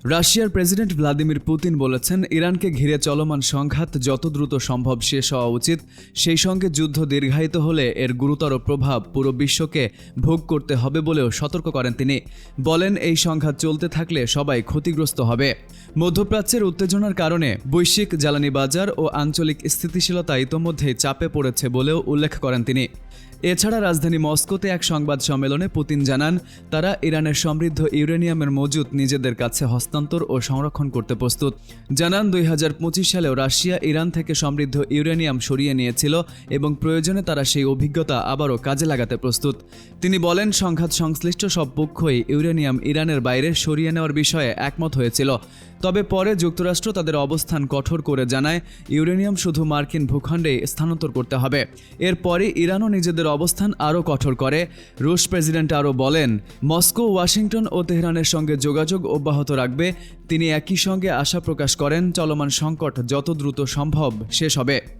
রাশিয়ার president Vladimir Putin বলেছেন, ইরানকে ঘিরে চলমান সংঘাত যত দ্রুত সম্ভব শেষ হওয়া উচিত। সেই সঙ্গে যুদ্ধ দীর্ঘায়িত হলে এর গুরুতর প্রভাব পুরো বিশ্বকে ভোগ করতে হবে বলেও সতর্ক করেন তিনি। বলেন, এই সংঘাত চলতে থাকলে সবাই ক্ষতিগ্রস্ত হবে। মধ্যপ্রাচ্যের উত্তেজনার কারণে বৈশ্বিক জ্বালানি বাজার ও আঞ্চলিক স্থিতিশীলতা ইতোমধ্যেই চাপে পড়েছে বলেও উল্লেখ করেন তিনি। এছাড়া রাজধানী মস্কোতে এক সংবাদ সম্মেলনে পুতিন জানান, তারা ইরানের সমৃদ্ধ ইউরেনিয়ামের মজুত নিজেদের কাছে হস্তান্তর ও সংরক্ষণ করতে প্রস্তুত। জানান, 2025 সালেও রাশিয়া ইরান থেকে সমৃদ্ধ ইউরেনিয়াম সরিয়ে নিয়েছিল এবং প্রয়োজনে তারা সেই অভিজ্ঞতা আবারও কাজে লাগাতে প্রস্তুত। তিনি বলেন, সংঘাত সংশ্লিষ্ট সব পক্ষই ইউরেনিয়াম ইরানের বাইরে সরিয়ে নেওয়ার বিষয়ে একমত হয়েছিল। তবে পরে যুক্তরাষ্ট্র তাদের অবস্থান কঠোর করে জানায়, ইউরেনিয়াম শুধু মার্কিন ভূখণ্ডেই স্থানান্তর করতে হবে। এরপরে ইরানও নিজেদের অবস্থান আরও কঠোর করে। রুশ প্রেসিডেন্ট আরও বলেন, মস্কো, ওয়াশিংটন ও তেহরানের সঙ্গে যোগাযোগ অব্যাহত রাখবে। তিনি একই সঙ্গে আশা প্রকাশ করেন, চলমান সংকট যত দ্রুত সম্ভব শেষ হবে।